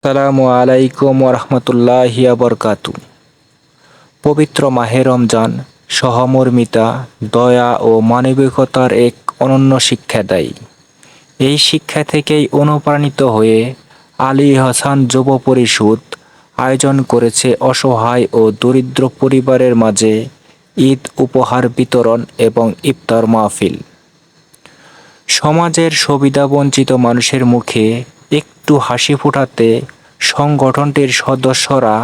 আসসালামু আলাইকুম ওরহমতুল্লাহি বরকাতু। পবিত্র মাহে রমজান সহমর্মিতা, দয়া ও মানবিকতার এক অনন্য শিক্ষা দেয়। এই শিক্ষা থেকেই অনুপ্রাণিত হয়ে আলী আহসান যুব পরিষদ আয়োজন করেছে অসহায় ও দরিদ্র পরিবারের মাঝে ঈদ উপহার বিতরণ এবং ইফতার মাহফিল। সমাজের সুবিধাবঞ্চিত মানুষের মুখে একটু হাসি ফোটাতে সংগঠনটির সদস্যরা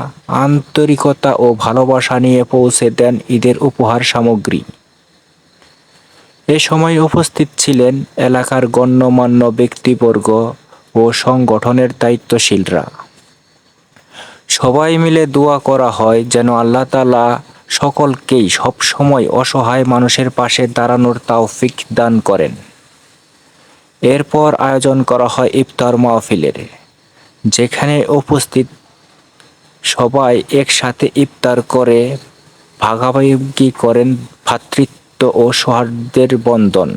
আন্তরিকতা ও ভালোবাসা নিয়ে পৌঁছে দেন ঈদের উপহার সামগ্রী। এ সময় উপস্থিত ছিলেন এলাকার গণ্যমান্য ব্যক্তিবর্গ ও সংগঠনের দায়িত্বশীলরা। সবাই মিলে দোয়া করা হয় যেন আল্লাহ তাআলা সকলকেই সবসময় অসহায় মানুষের পাশে দাঁড়ানোর তৌফিক দান করেন। এরপর আয়োজন করা হয় ইফতার মাহফিলের, যেখানে উপস্থিত সবাই একসাথে ইফতার করে ভাগাভাগি করেন ভ্রাতৃত্ব ও সৌহার্দ্যের বন্ধন।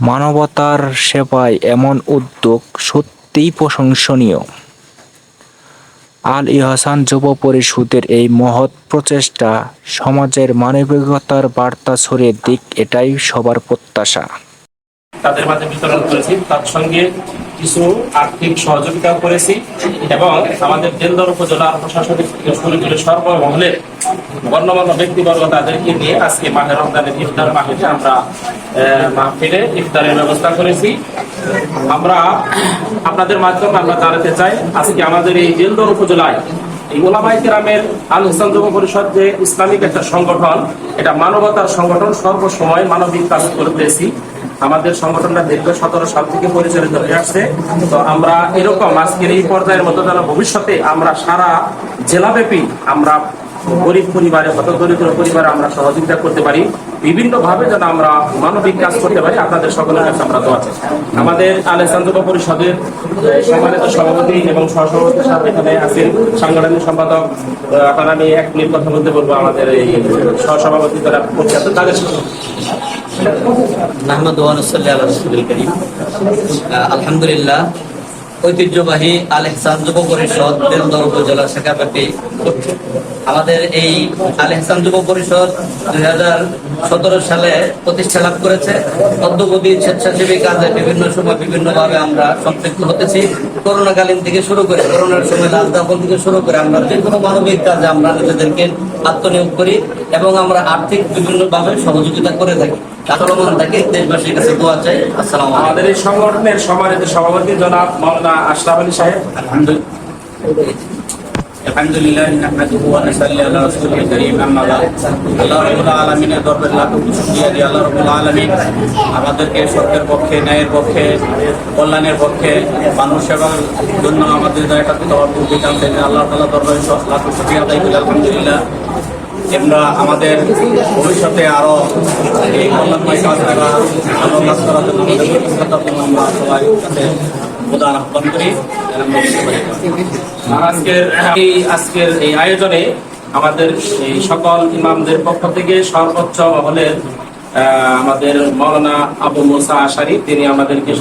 মানবতার সেবায় এমন উদ্যোগ সত্যিই প্রশংসনীয়। আল ইহসান যুব পরিষদের এই মহৎ প্রচেষ্টা সমাজের মানবিকতার বার্তা ছড়িয়ে দিক, এটাই সবার প্রত্যাশা। তাদের মাঝে বিতরণ করেছি, তার সঙ্গে কিছু আর্থিক সহযোগিতা করেছি এবং আমাদের দেলদর উপজেলার প্রশাসনিক থেকে শুরু করে সর্বমহলের গণ্যমান্য ব্যক্তিবর্গ তাদেরকে নিয়ে আজকে মাহে রমজানের ইফতার মাহফিলে আমরা ইফতারের ব্যবস্থা করেছি। আমরা আপনাদের মাধ্যমে আমরা জানাতে চাই, আজকে আমাদের এই দেলদর উপজেলায় এই ওলামায়ে কেরামের আল ইহসান যুব পরিষদ যে ইসলামিক একটা সংগঠন, এটা মানবতার সংগঠন, সর্বসময় মানবিক কাজ করতেছি। আমাদের সংগঠনটা দীর্ঘ 17 সাল থেকে পরিচালিত হয়ে আসছে। তো আমরা এরকম আজকের এই পর্যায়ের মতো যেন ভবিষ্যতে আমরা সারা জেলাব্যাপী আমরা গরিব পরিবারে, হতদরিদ্র পরিবারে আমরা সহযোগিতা করতে পারি, বিভিন্ন ভাবে যেন আমরা মানবিক কাজ করতে পারি। আপনাদের সকলের কাছে আমরা দোয়া চাই। আমাদের আল ইহসান যুব পরিষদের সম্মানিত সভাপতি এবং সহসভাপতির সাথে এখানে আছেন সাংগঠনিক সম্পাদক। আপনারা আমি 1 মিনিট কথা বলতে বলবো আমাদের এই সহসভাপতি যারা পরিচালিত তাদের সাথে। আলহামদুলিল্লাহ, ঐতিহ্যবাহী আল ইহসান যুব পরিষদ দেলদর উপজেলা শাখাব্যাপী আমাদের এই আল ইহসান যুব পরিষদ 2017 সালে প্রতিষ্ঠা লাভ করেছে। অদ্যবধি স্বেচ্ছাসেবী কাজে বিভিন্ন সময় বিভিন্নভাবে আমরা সম্পৃক্ত হতেছি। করোনাকালীন থেকে শুরু করে, করোনার সময় লাশ দাফন থেকে শুরু করে আমরা যে কোনো মানবিক কাজে আমরা নিজেদেরকে আত্মনিয়োগ করি এবং আমরা আর্থিক বিভিন্নভাবে সহযোগিতা করে থাকি। চলমান থাকে, দেশবাসীর কাছে দোয়া চাই। আসসালামু আলাইকুম। আমাদের এই সংগঠনের সম্মানিত সভাপতি জনাব মাওলানা আশরাফ আলী সাহেব। আলহামদুলিল্লাহ, নাহমাদুহু ওয়া নুসাল্লি আলা রাসূলিল কারীম, আম্মা বা'দ। আল্লাহ রাব্বুল আলামিনের দরবারে লাখ শুকরিয়া যে আল্লাহ রাব্বুল আলামিন আমাদেরকে সত্যের পক্ষে, ন্যায়ের পক্ষে, কল্যাণের পক্ষে, মানুষ সেবার জন্য আমাদের জায়গা তওয়াক্কুল করতে আল্লাহ তাআলা দরবারে লাখ শুকরিয়া আদায় করি। আলহামদুলিল্লাহ, আমরা আমাদের ভবিষ্যতে আরো এই কল্যাণময় কাজ করা, ভালো কাজ করার জন্য আমরা সবাই কাছে প্রদান আহ্বান করি। আজকের এই আয়োজনে আমাদের এই সকল ইমামদের পক্ষ থেকে সর্বোচ্চ মহলের আমাদের মাওলানা আবু মুসা আশারি, তিনি আমাদেরকে